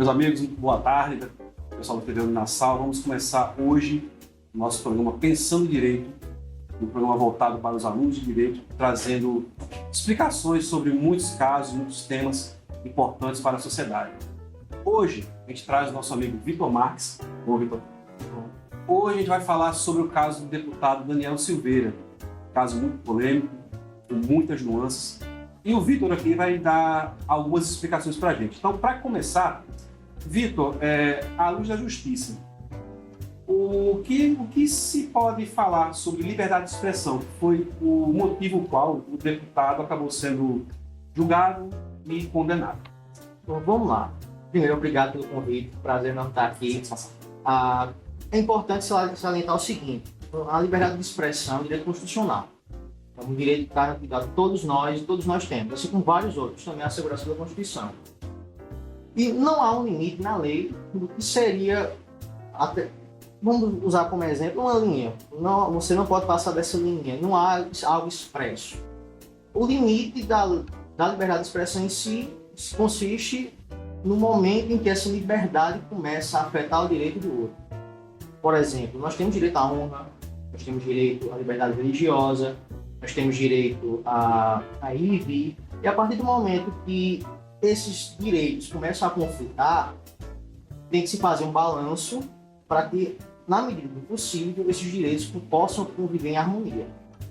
Meus amigos, boa tarde, pessoal da TV Nassau. Vamos começar hoje o nosso programa Pensando Direito, um programa voltado para os alunos de Direito, trazendo explicações sobre muitos casos, muitos temas importantes para a sociedade. Hoje, a gente traz o nosso amigo Vitor Marques. Bom, Vitor. Hoje a gente vai falar sobre o caso do deputado Daniel Silveira, caso muito polêmico, com muitas nuances. E o Vitor aqui vai dar algumas explicações para a gente. Então, para começar, Vitor, à luz da justiça, o que se pode falar sobre liberdade de expressão? Foi o motivo qual o deputado acabou sendo julgado e condenado. Bom, vamos lá. Primeiro, obrigado pelo convite. Prazer não estar aqui. É importante salientar o seguinte: a liberdade de expressão é um direito constitucional. É um direito que todos nós temos, assim como vários outros, também asseguração da Constituição. E não há um limite na lei do que seria, vamos usar como exemplo, uma linha. Você não pode passar dessa linha, não há algo expresso. O limite da liberdade de expressão em si consiste no momento em que essa liberdade começa a afetar o direito do outro. Por exemplo, nós temos direito à honra, nós temos direito à liberdade religiosa, nós temos direito a ir e vir, e a partir do momento que esses direitos começam a conflitar, tem que se fazer um balanço para que, na medida do possível, esses direitos possam conviver em harmonia.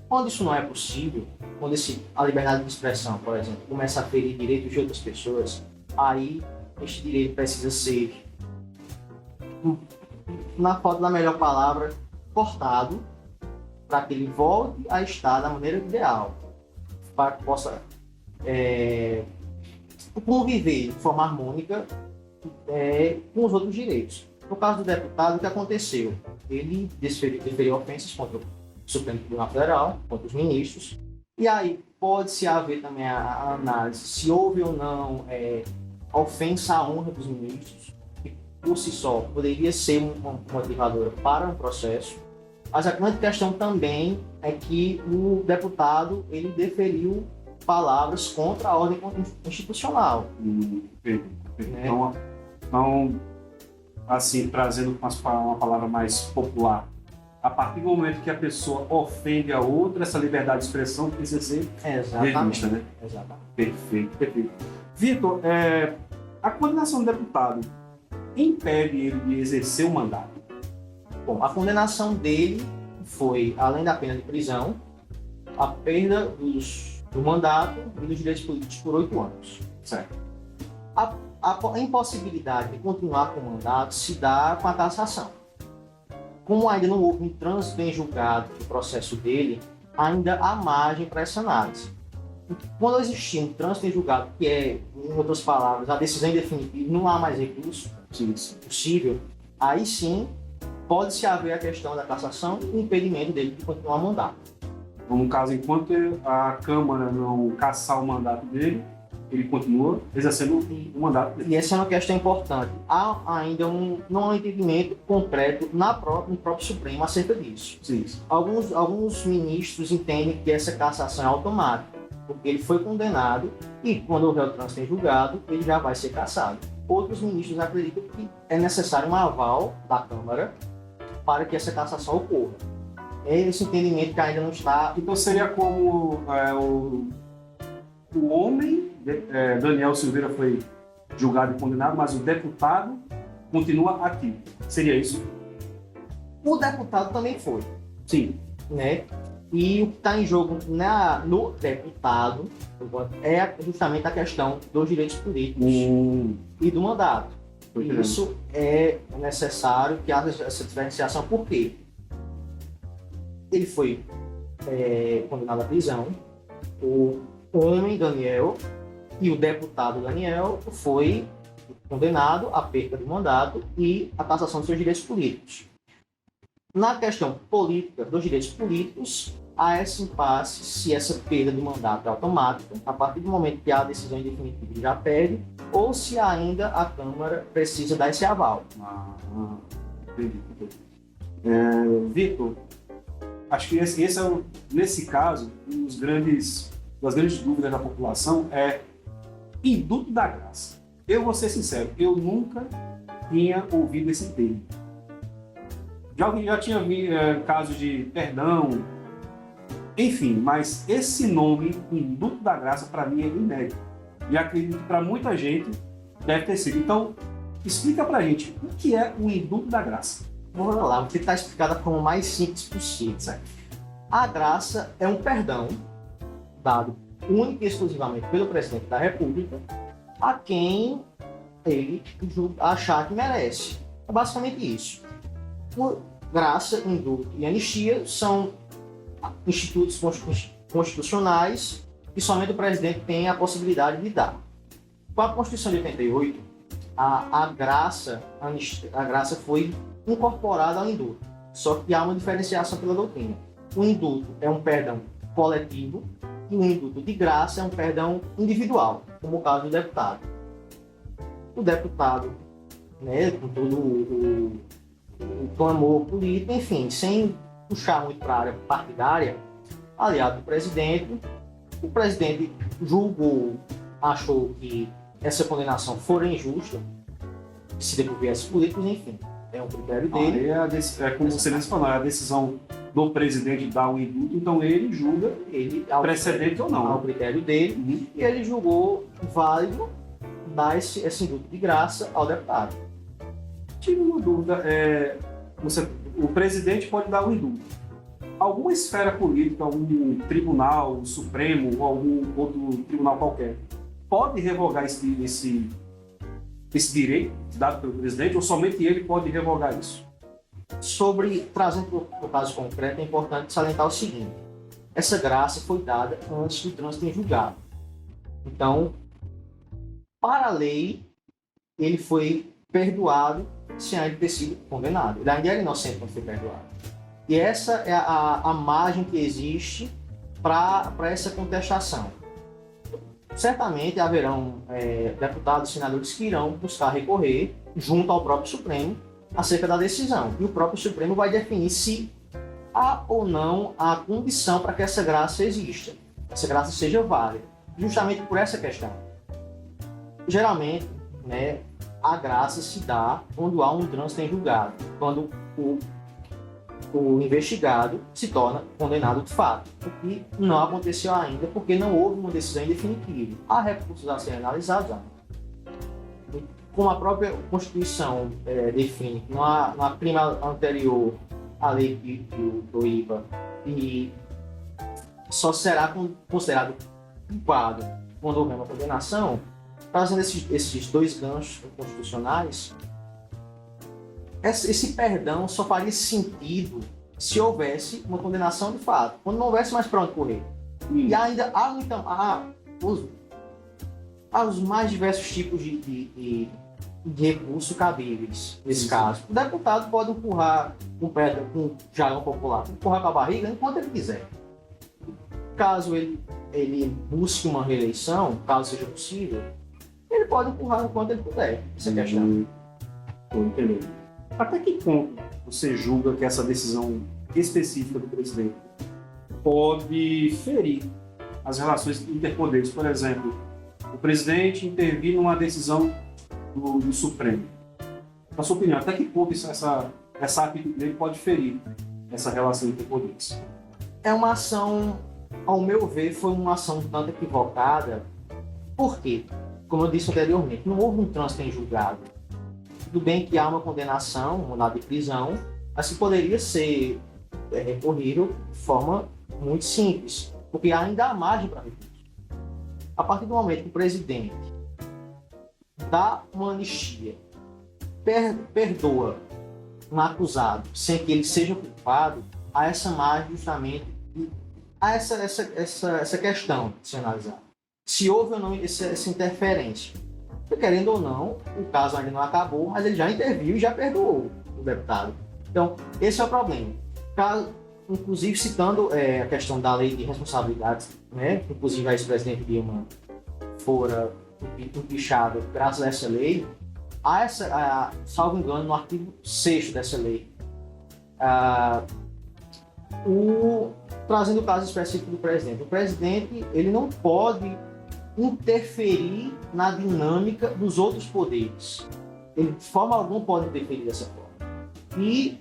Quando isso não é possível, quando a liberdade de expressão, por exemplo, começa a ferir direitos de outras pessoas, aí este direito precisa ser, na falta da melhor palavra, cortado, para que ele volte a estar da maneira ideal, para que possa conviver de forma harmônica com os outros direitos. No caso do deputado, o que aconteceu? Ele desferiu ofensas contra o Supremo Tribunal Federal, contra os ministros, e aí pode-se haver também a análise se houve ou não ofensa à honra dos ministros, que por si só poderia ser uma motivadora para um processo. Mas a grande questão também é que o deputado ele deferiu palavras contra a ordem institucional. Então, assim, trazendo uma palavra mais popular, a partir do momento que a pessoa ofende a outra, essa liberdade de expressão precisa ser revista, né? Exatamente. Perfeito. Vitor, a condenação do deputado impede ele de exercer o mandato? Bom, a condenação dele foi, além da pena de prisão, a perda do mandato e dos direitos políticos por 8 anos. Certo. A impossibilidade de continuar com o mandato se dá com a cassação. Como ainda não houve um trânsito em julgado do processo dele, ainda há margem para essa análise. Quando existir um trânsito em julgado, que é, em outras palavras, a decisão em definitivo, não há mais recurso possível, aí sim pode-se haver a questão da cassação e o impedimento dele de continuar o mandato. No caso, enquanto a Câmara não cassar o mandato dele, ele continua exercendo o mandato dele. E essa é uma questão importante. Há ainda não há um entendimento concreto no próprio Supremo acerca disso. Sim. Alguns ministros entendem que essa cassação é automática, porque ele foi condenado e, quando houver o trânsito em julgado, ele já vai ser cassado. Outros ministros acreditam que é necessário um aval da Câmara para que essa cassação ocorra. É esse entendimento que ainda não está... Então seria como o homem, Daniel Silveira, foi julgado e condenado, mas o deputado continua ativo. Seria isso? O deputado também foi. Sim. Né? E o que está em jogo no deputado é justamente a questão dos direitos políticos e do mandato. Isso é necessário que haja essa diferenciação. Por quê? Ele foi condenado à prisão, o homem Daniel e o deputado Daniel foi condenado à perda do mandato e à cassação de seus direitos políticos. Na questão política, dos direitos políticos, há esse impasse se essa perda do mandato é automática, a partir do momento que há a decisão em definitivo já perde, ou se ainda a Câmara precisa dar esse aval. Entendi. Vitor, acho que esse é, nesse caso, uma das grandes dúvidas da população é induto da graça. eu vou ser sincero, eu nunca tinha ouvido esse termo. Já tinha casos de perdão, enfim, mas esse nome, Indulto da Graça, para mim é inédito. E acredito que para muita gente deve ter sido. Então, explica para a gente o que é o Indulto da Graça. Vamos lá, vou tentar explicar da forma mais simples possível. Certo? A graça é um perdão dado única e exclusivamente pelo presidente da República a quem ele achar que merece. É basicamente isso. Graça, indulto e anistia são institutos constitucionais que somente o presidente tem a possibilidade de dar. Com a Constituição de 88, a graça foi incorporada ao indulto, só que há uma diferenciação pela doutrina. O indulto é um perdão coletivo e o indulto de graça é um perdão individual, como o caso do deputado. O deputado, né, com todo o clamor político, enfim, sem puxar muito para a área partidária, aliado do presidente, o presidente julgou, achou que essa condenação fora injusta, que se devolvesse políticos, enfim, é um critério dele. É como você mencionou, é a decisão do presidente dar o indulto, então ele julga precedente ou não. Ao critério dele, e ele julgou válido dar esse indulto de graça ao deputado. Tive uma dúvida, o presidente pode dar o indulto. Alguma esfera política, algum tribunal supremo ou algum outro tribunal qualquer, pode revogar esse direito dado pelo presidente ou somente ele pode revogar isso? Trazendo para o caso concreto, é importante salientar o seguinte: essa graça foi dada antes do trânsito em julgado. Então, para a lei, ele foi perdoado sem ainda ter sido condenado. Ele ainda era inocente quando foi perdoado. E essa é a margem que existe para essa contestação. Certamente haverão deputados e senadores que irão buscar recorrer junto ao próprio Supremo acerca da decisão. E o próprio Supremo vai definir se há ou não a condição para que essa graça exista, essa graça seja válida, justamente por essa questão. Geralmente, né, a graça se dá quando há um trânsito em julgado, quando o investigado se torna condenado de fato, o que não aconteceu ainda porque não houve uma decisão definitiva. Há recursos a serem analisados. Como a própria Constituição define que não há crime anterior à lei que o proíba e só será considerado culpado quando houver uma condenação, trazendo esses dois ganchos constitucionais, esse perdão só faria sentido se houvesse uma condenação de fato, quando não houvesse mais para onde correr. E ainda há os mais diversos tipos de recurso cabíveis nesse caso. O deputado pode empurrar com jargão popular, empurrar com a barriga enquanto ele quiser. Caso ele busque uma reeleição, caso seja possível, ele pode empurrar enquanto ele puder. Essa é a questão. Entendeu? Até que ponto você julga que essa decisão específica do presidente pode ferir as relações interpoderes? Por exemplo, o presidente intervir numa decisão do Supremo. Na sua opinião, até que ponto essa atitude dele pode ferir essa relação interpoderes? É uma ação, ao meu ver, foi uma ação tanto equivocada. Por quê? Como eu disse anteriormente, não houve um trânsito em julgado. Tudo bem que há uma condenação, um mandado de prisão, mas que poderia ser recorrível de forma muito simples, porque ainda há margem para recurso. A partir do momento que o presidente dá uma anistia, perdoa um acusado sem que ele seja culpado, há essa margem justamente, há essa questão de se analisar. Se houve ou não essa interferência. Querendo ou não, o caso ainda não acabou, mas ele já interviu e já perdoou o deputado. Então, esse é o problema. Inclusive, citando a questão da lei de responsabilidades, né? Inclusive a ex-presidente Dilma fora empichada graças a essa lei, há salvo engano, no artigo 6º dessa lei, trazendo o caso específico do presidente. O presidente ele não pode interferir na dinâmica dos outros poderes. Ele, de forma alguma, pode interferir dessa forma. E,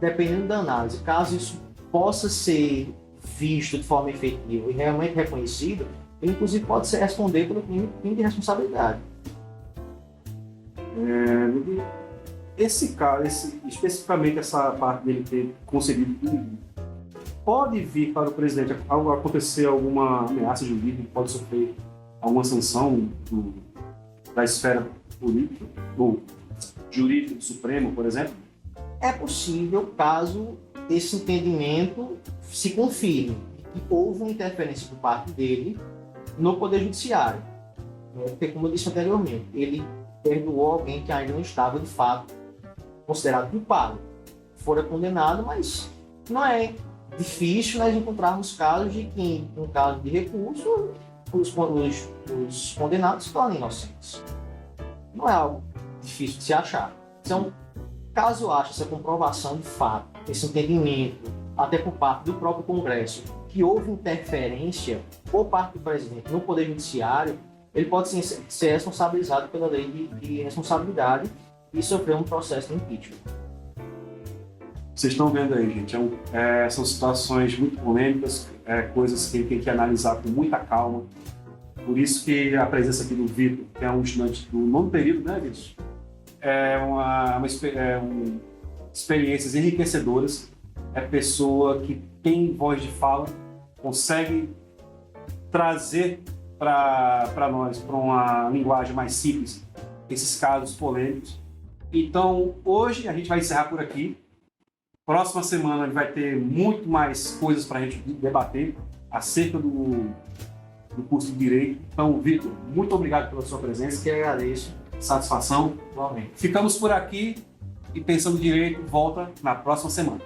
dependendo da análise, caso isso possa ser visto de forma efetiva e realmente reconhecido, ele, inclusive, pode ser responder pelo crime de responsabilidade. Esse caso, especificamente essa parte dele ter concedido tudo, pode vir para o presidente acontecer alguma ameaça jurídica, pode sofrer alguma sanção da esfera política, ou jurídica do Supremo, por exemplo? É possível caso esse entendimento se confirme que houve uma interferência por parte dele no Poder Judiciário. Porque, como eu disse anteriormente, ele perdoou alguém que ainda não estava, de fato, considerado culpado. Fora condenado, mas não é difícil nós encontrarmos casos de que, em caso de recurso, os condenados se tornam inocentes. Não é algo difícil de se achar. Então, caso ache essa comprovação de fato, esse entendimento, até por parte do próprio Congresso, que houve interferência por parte do presidente no Poder Judiciário, ele pode sim ser responsabilizado pela lei de responsabilidade e sofrer um processo de impeachment. Vocês estão vendo aí, gente, são situações muito polêmicas, coisas que tem que analisar com muita calma. Por isso que a presença aqui do Vitor, que é um estudante do nono período, né, Vitor? Experiências enriquecedoras. É pessoa que tem voz de fala, consegue trazer para nós, para uma linguagem mais simples, esses casos polêmicos. Então, hoje a gente vai encerrar por aqui. Próxima semana a gente vai ter muito mais coisas para a gente debater acerca do curso de Direito. Então, Vitor, muito obrigado pela sua presença. Que agradeço. Satisfação. Igualmente. Ficamos por aqui e Pensando Direito volta na próxima semana.